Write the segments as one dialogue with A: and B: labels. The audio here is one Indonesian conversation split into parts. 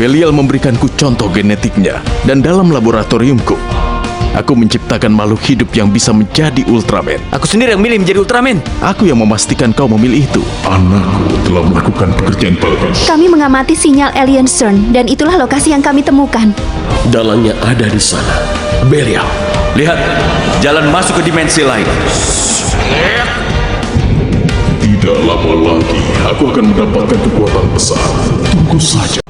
A: Belial memberikanku contoh genetiknya, dan dalam laboratoriumku, aku menciptakan makhluk hidup yang bisa menjadi Ultraman.
B: Aku sendiri yang milih menjadi Ultraman.
A: Aku yang memastikan kau memilih itu.
C: Anakku telah melakukan pekerjaan bagus.
D: Kami mengamati sinyal alien CERN, dan itulah lokasi yang kami temukan.
E: Dalangnya ada di sana. Belial.
B: Lihat, jalan masuk ke dimensi lain.
C: Tidak lama lagi, aku akan mendapatkan kekuatan besar. Tunggu saja.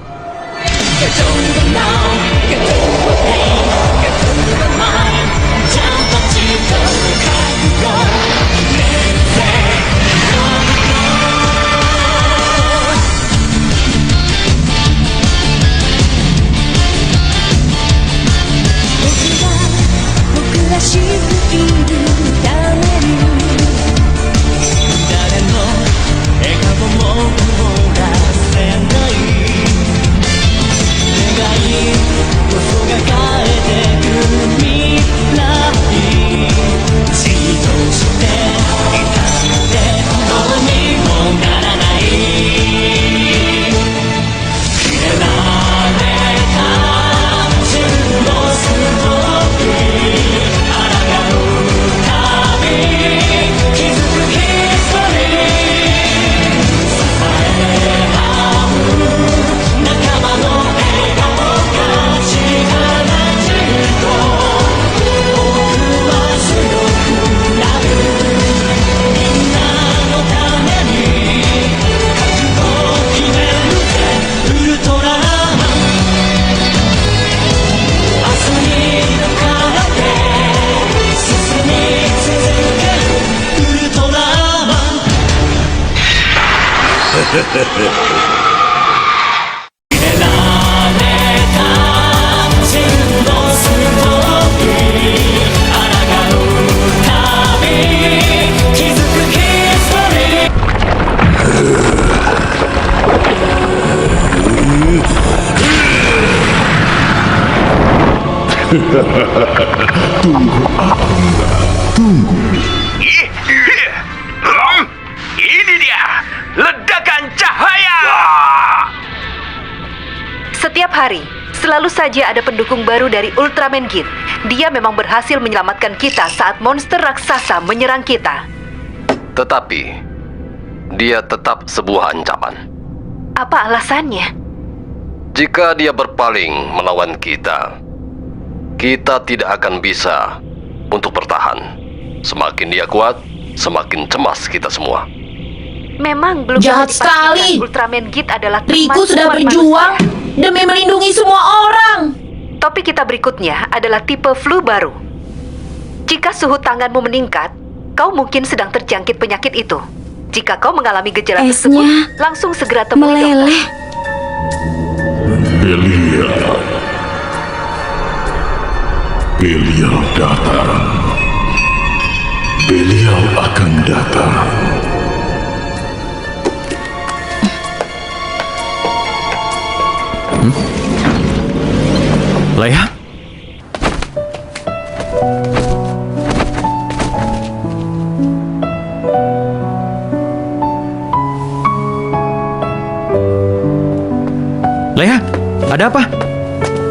F: Ini dia, ledakan cahaya.
G: Setiap hari, selalu saja ada pendukung baru dari Ultraman Git. Dia memang berhasil menyelamatkan kita saat monster raksasa menyerang kita.
E: Tetapi, dia tetap sebuah ancaman.
G: Apa alasannya?
E: Jika dia berpaling melawan kita, kita tidak akan bisa untuk bertahan. Semakin dia kuat, semakin cemas kita semua.
G: Memang belum
H: Jahat
G: bisa dipastikan
H: sekali.
G: Ultraman Git adalah
H: Riku
G: teman
H: sudah
G: umat
H: berjuang
G: manusia.
H: demi melindungi semua orang.
G: Topik kita berikutnya adalah tipe flu baru. Jika suhu tanganmu meningkat, kau mungkin sedang terjangkit penyakit itu. Jika kau mengalami gejala
H: Esnya
G: tersebut, langsung segera temui dokter.
H: Meleleh.
C: Belial datang. Belial akan datang.
A: Leia? Leia, ada apa?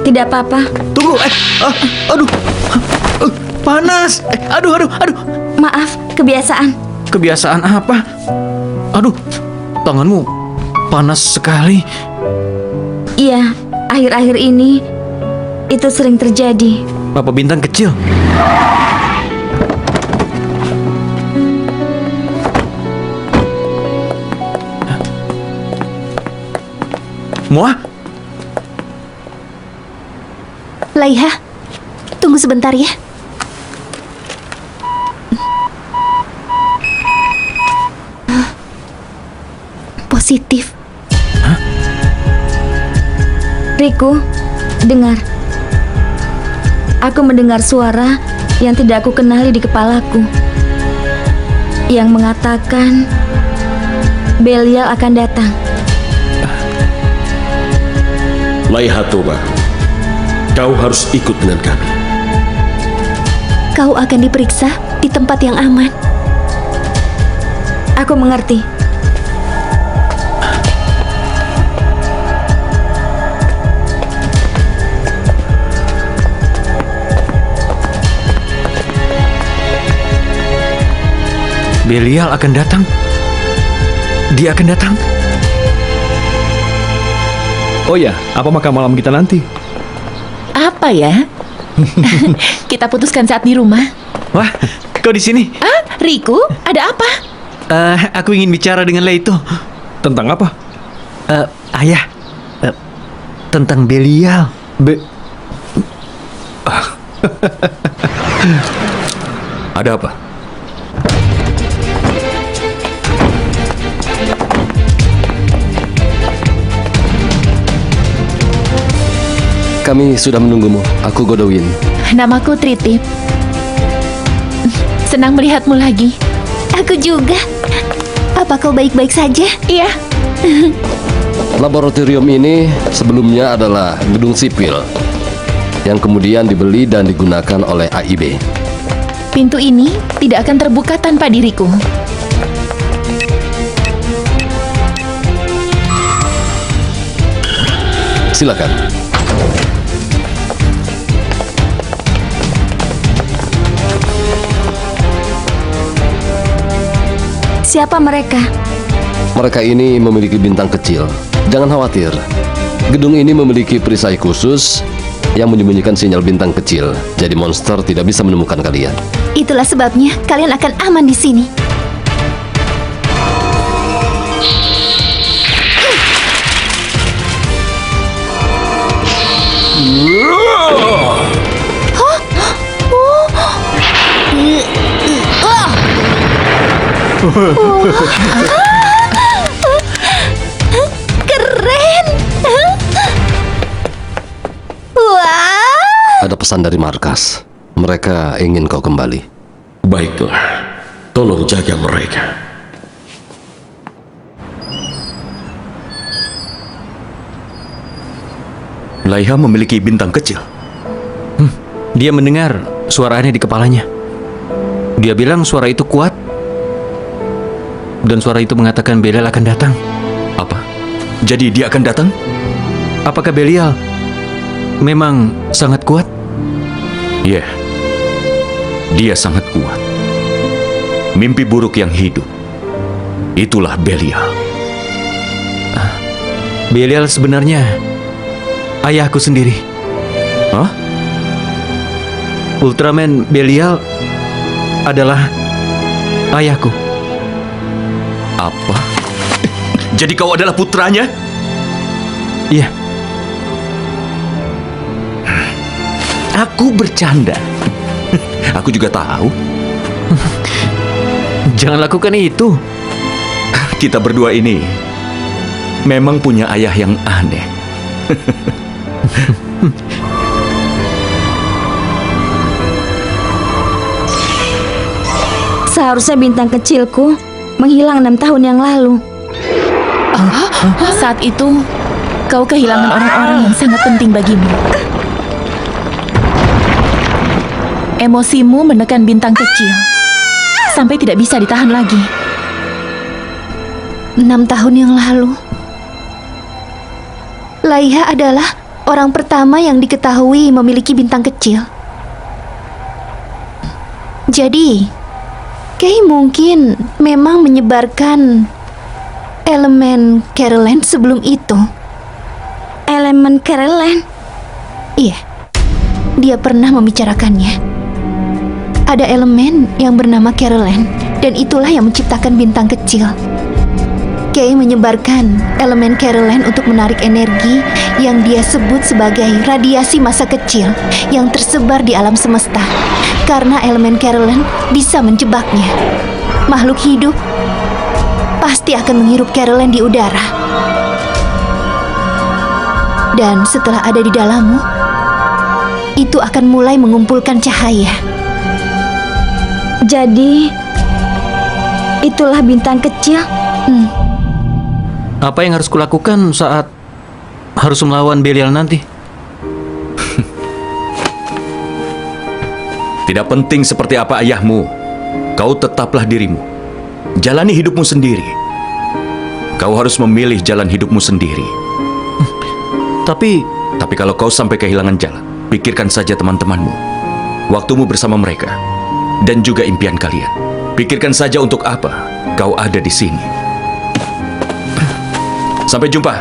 H: Tidak apa-apa.
A: Tunggu, aduh, panas. Aduh.
H: Maaf, kebiasaan.
A: Kebiasaan apa? Aduh, tanganmu panas sekali.
H: Iya, akhir-akhir ini itu sering terjadi.
A: Bapak bintang kecil. Moa?
D: Laiha, tunggu sebentar ya. Positif.
H: Riku, dengar. Aku mendengar suara yang tidak aku kenali di kepalaku, yang mengatakan Belial akan datang.
E: Laiha Toba, kau harus ikut dengan kami.
D: Kau akan diperiksa di tempat yang aman.
H: Aku mengerti.
B: Belial akan datang. Dia akan datang.
I: Oh ya, apa makan malam kita nanti?
J: Apa ya? Kita putuskan saat di rumah.
B: Wah, kau di sini?
J: Ah, Riku, ada apa?
B: Aku ingin bicara dengan Leito.
I: Tentang apa?
B: Ayah, tentang Belial. Ada apa?
E: Kami sudah menunggumu. Aku Godowin.
J: Namaku Tritip. Senang melihatmu lagi.
D: Aku juga. Apa kau baik-baik saja?
J: Iya.
E: Laboratorium ini sebelumnya adalah gedung sipil yang kemudian dibeli dan digunakan oleh AIB.
J: Pintu ini tidak akan terbuka tanpa diriku.
E: Silakan.
H: Siapa mereka?
E: Mereka ini memiliki bintang kecil. Jangan khawatir. Gedung ini memiliki perisai khusus yang menyembunyikan sinyal bintang kecil. Jadi monster tidak bisa menemukan kalian.
D: Itulah sebabnya kalian akan aman di sini. Keren! Wah!
E: Ada pesan dari markas. Mereka ingin kau kembali.
C: Baiklah, tolong jaga mereka.
B: Laiha memiliki bintang kecil. Dia mendengar suara aneh di kepalanya. Dia bilang suara itu kuat. Dan suara itu mengatakan Belial akan datang.
A: Apa? Jadi dia akan datang?
B: Apakah Belial memang sangat kuat?
A: Ya, dia sangat kuat. Mimpi buruk yang hidup, itulah Belial.
B: Belial sebenarnya ayahku sendiri.
A: Hah?
B: Ultraman Belial adalah ayahku.
A: Apa? Jadi kau adalah putranya?
B: Iya.
A: Aku bercanda. Aku juga tahu.
B: Jangan lakukan itu.
A: Kita berdua ini memang punya ayah yang aneh.
H: Seharusnya bintang kecilku menghilang 6 tahun yang lalu.
J: Saat itu, kau kehilangan orang-orang yang sangat penting bagimu. Emosimu menekan bintang kecil sampai tidak bisa ditahan lagi.
D: 6 tahun yang lalu, Laiha adalah orang pertama yang diketahui memiliki bintang kecil. Jadi, Kay mungkin memang menyebarkan elemen Caroline sebelum itu.
H: Elemen Caroline?
D: Iya, dia pernah membicarakannya. Ada elemen yang bernama Caroline, dan itulah yang menciptakan bintang kecil. Kay menyebarkan elemen Caroline untuk menarik energi yang dia sebut sebagai radiasi masa kecil yang tersebar di alam semesta. Karena elemen Caroline bisa menjebaknya. Makhluk hidup pasti akan menghirup Caroline di udara. Dan setelah ada di dalammu, itu akan mulai mengumpulkan cahaya.
H: Jadi, itulah bintang kecil?
B: Apa yang harus kulakukan saat harus melawan Belial nanti?
A: Tidak penting seperti apa ayahmu. Kau tetaplah dirimu. Jalani hidupmu sendiri. Kau harus memilih jalan hidupmu sendiri.
B: Tapi
A: kalau kau sampai kehilangan jalan, pikirkan saja teman-temanmu, waktumu bersama mereka, dan juga impian kalian. Pikirkan saja untuk apa kau ada di sini. Sampai jumpa.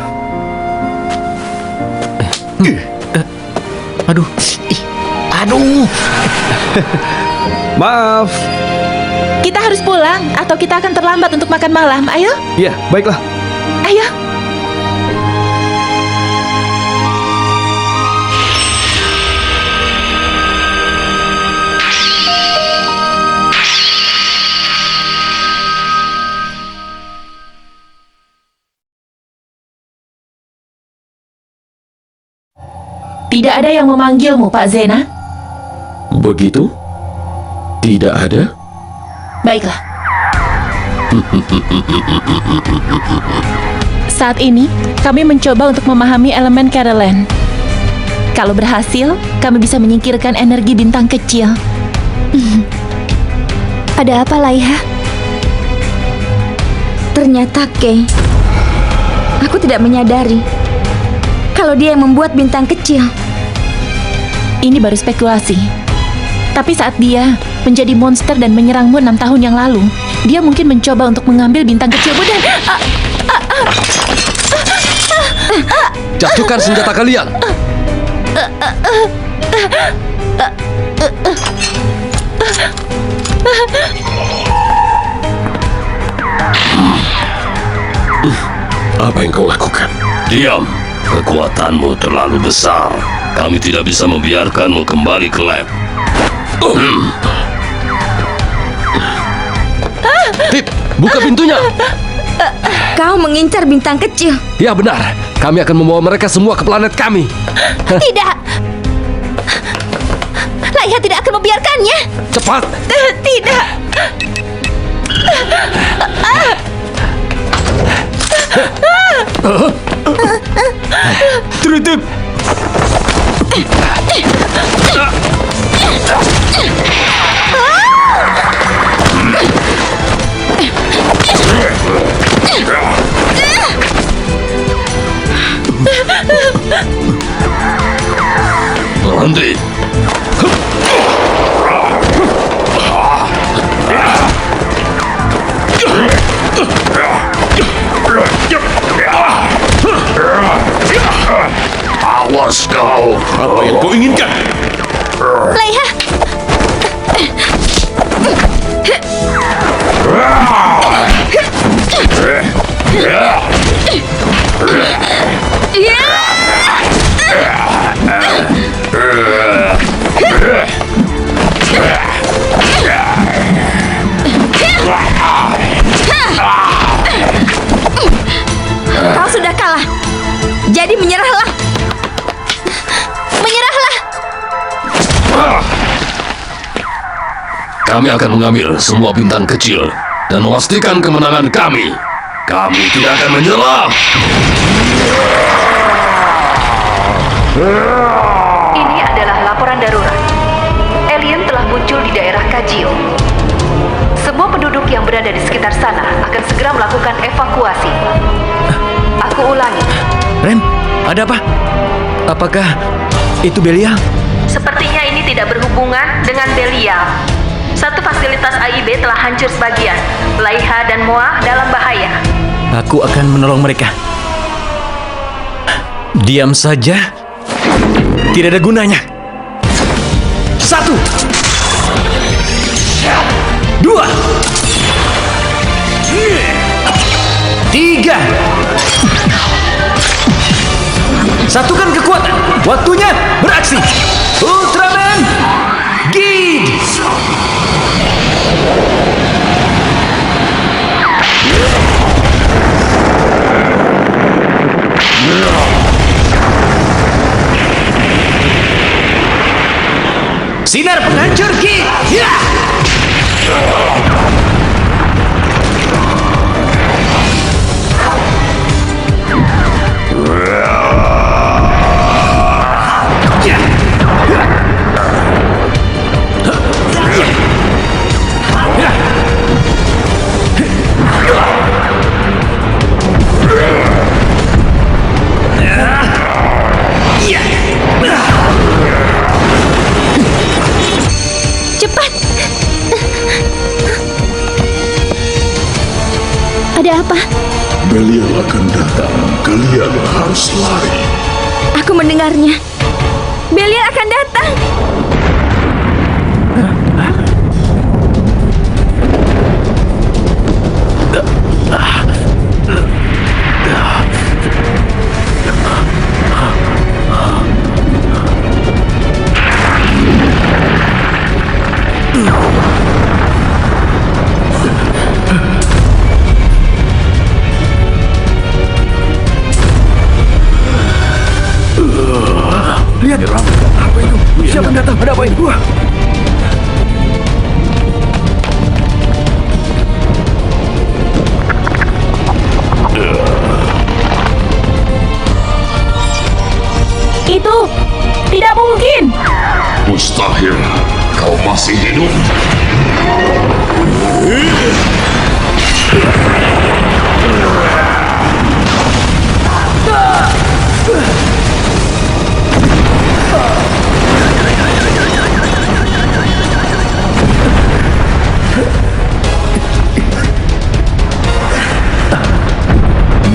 B: Aduh.
J: Aduh.
I: Maaf.
J: Kita harus pulang atau kita akan terlambat untuk makan malam. Ayo,
I: Ya, baiklah.
J: ayo. Tidak ada yang memanggilmu, Pak Zena.
C: Begitu? Tidak ada?
J: Baiklah. Saat ini, kami mencoba untuk memahami elemen Caroline. Kalau berhasil, kami bisa menyingkirkan energi bintang kecil.
D: Ada apa, Laiha?
H: Ternyata Kay, aku tidak menyadari kalau dia yang membuat bintang kecil.
J: Ini baru spekulasi. Tapi saat dia menjadi monster dan menyerangmu 6 tahun yang lalu, dia mungkin mencoba untuk mengambil bintang kecilmu dan...
E: Jatuhkan senjata kalian.
C: Apa yang kau lakukan?
E: Diam. Kekuatanmu terlalu besar. Kami tidak bisa membiarkanmu kembali ke lab. Pip, buka pintunya.
H: Kau mengincar bintang kecil.
E: Ya benar. Kami akan membawa mereka semua ke planet kami.
D: Tidak! Laiha tidak akan membiarkannya.
E: Cepat.
D: Tidak!
B: Tritip.
E: Berhenti. Awas kau.
C: Apa yang kau inginkan?
D: Laiha!
H: Kau sudah kalah. Jadi menyerahlah.
D: Menyerahlah!
E: Kami akan mengambil semua bintang kecil dan memastikan kemenangan kami. Kami tidak akan menyerah.
G: Ini adalah laporan darurat. Alien telah muncul di daerah Kajio. Semua penduduk yang berada di sekitar sana akan segera melakukan evakuasi. Aku ulangi.
B: Ren, ada apa? Apakah itu Belial?
G: Sepertinya ini tidak berhubungan dengan Belial. Satu fasilitas AIB telah hancur sebagian. Laiha dan Moa dalam bahaya.
B: Aku akan menolong mereka. Diam saja. Tidak ada gunanya. 1, 2, 3. Satukan kekuatan. Waktunya beraksi. Ultraman Gid. Sinar penghancur Gid. Ya.
D: Cepat!
C: Belial akan datang. Kalian harus lari.
H: Aku mendengarnya. Belial akan datang.
I: Lihat, apa itu? Siapa yang datang? Ada apa itu?
J: Itu tidak mungkin.
C: Mustahil. Kau masih hidup.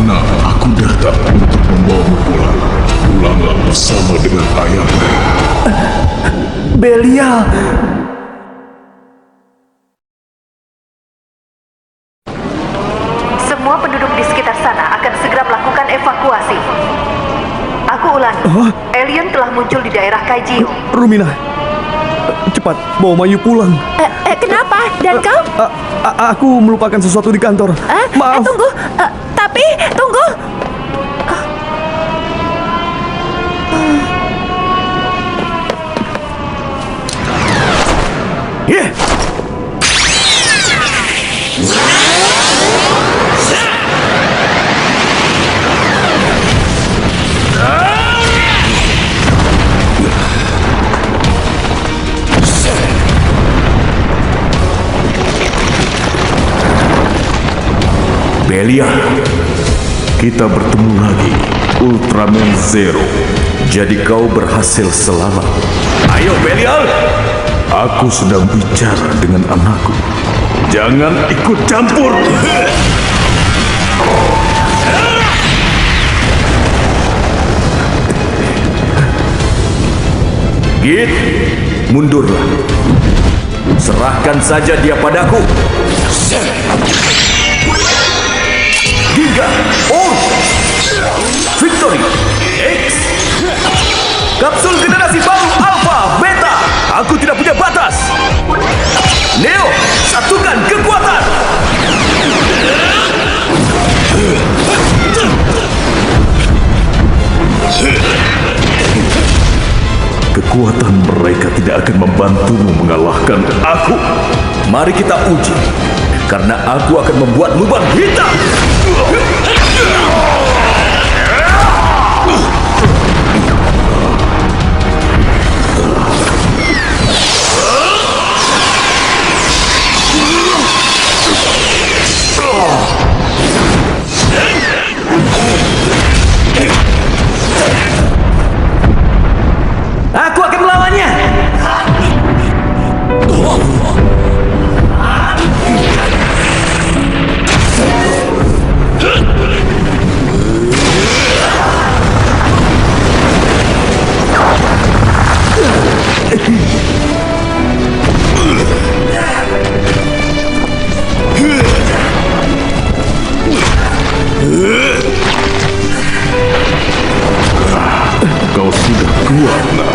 C: Nah, aku datang untuk membawamu pulang. Pulanglah bersama dengan ayahmu.
I: Belial.
G: Semua penduduk di sekitar sana akan segera melakukan evakuasi. Aku ulangi, alien telah muncul di daerah Kaijio.
I: Rumina, cepat bawa Mayu pulang.
J: Kenapa? Dan kau?
I: Aku melupakan sesuatu di kantor. Maaf.
J: Tunggu. Tapi, tunggu.
C: Belial, kita bertemu lagi. Ultraman Zero. Jadi kau berhasil selamat. Ayo Belial, aku sedang bicara dengan anakku. Jangan ikut campur. Git, mundurlah. Serahkan saja dia padaku. Giga, Victory, X, kapsul generasi baru Alpha, Beta. Aku tidak punya batas. Neo, satukan kekuatan. Kekuatan mereka tidak akan membantumu mengalahkan aku. Mari kita uji, karena aku akan membuat lubang hitam.
B: Aku akan melawannya.
C: Kau sudah kuat, nak.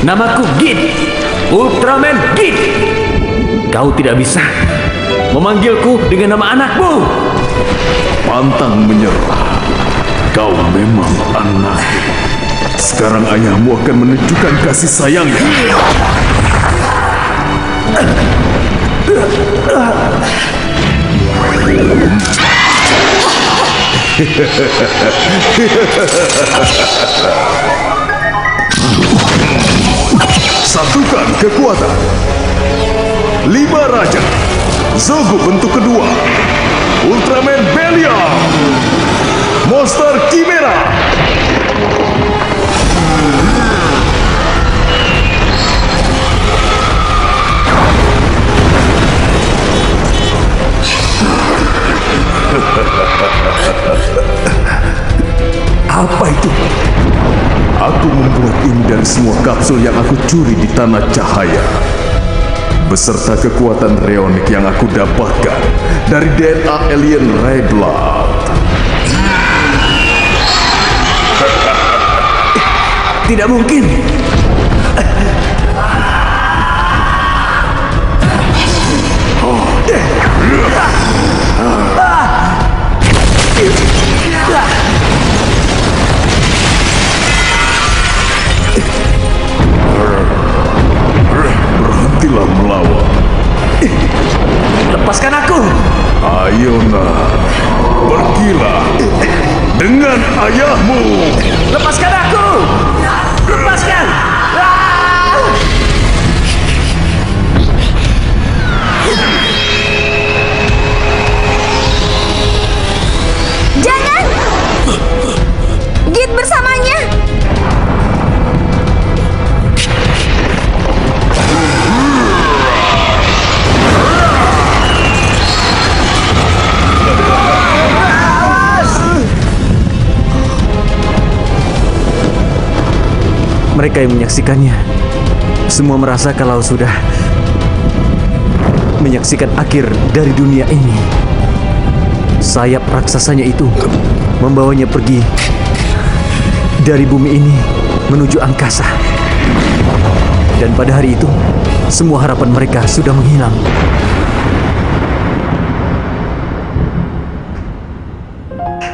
B: Namaku Git, Ultraman Git. Kau tidak bisa memanggilku dengan nama anakmu.
C: Pantang menyerah. Kau memang anakku. Sekarang ayahmu akan menunjukkan kasih sayangnya. Satukan kekuatan. 5 Raja. Zogu bentuk kedua. Ultraman Belial. Monster Chimera. Apa itu? Aku membuat ini dari semua kapsul yang aku curi di Tanah Cahaya, beserta kekuatan reonik yang aku dapatkan dari DNA alien Red Blood. Tidak mungkin. Berhentilah melawan.
B: Lepaskan aku!
C: Ayo nak, pergilah dengan ayahmu.
B: Lepaskan aku! Lepaskan!
H: Jangan! Git bersamanya!
B: Mereka yang menyaksikannya semua merasa kalau sudah menyaksikan akhir dari dunia ini. Sayap raksasanya itu membawanya pergi dari bumi ini menuju angkasa. Dan pada hari itu, semua harapan mereka sudah menghilang.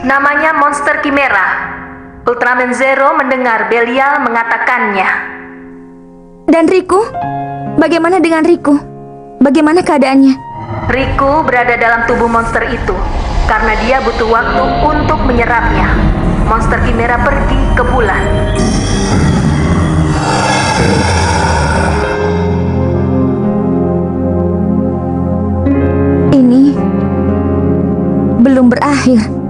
G: Namanya Monster Chimera. Ultraman Zero mendengar Belial mengatakannya.
H: Dan Riku? Bagaimana dengan Riku? Bagaimana keadaannya?
G: Riku berada dalam tubuh monster itu karena dia butuh waktu untuk menyerapnya. Monster Chimera pergi ke bulan.
H: Ini belum berakhir.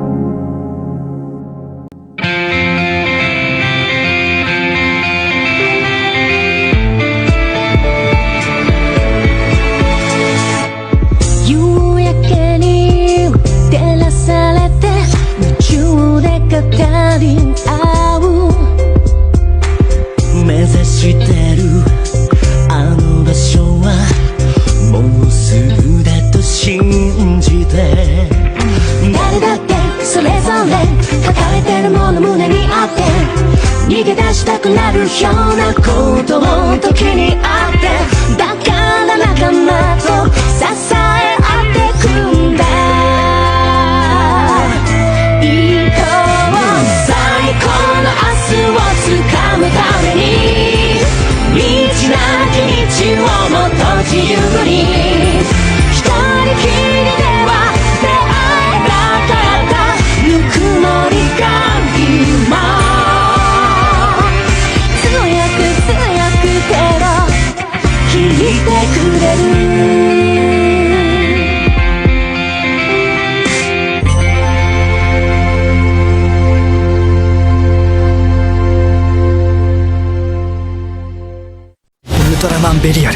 I: Ultraman Belial、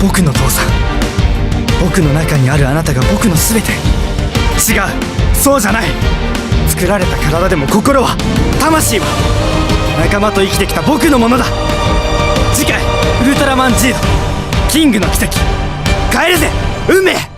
I: 僕の父さん。僕の中にあるあなたが僕の全て。違う、そうじゃない。作られた体でも心は、魂は仲間と生きてきた僕のものだ。次回ウルトラマンジード、キングの奇跡。変えるぜ運命。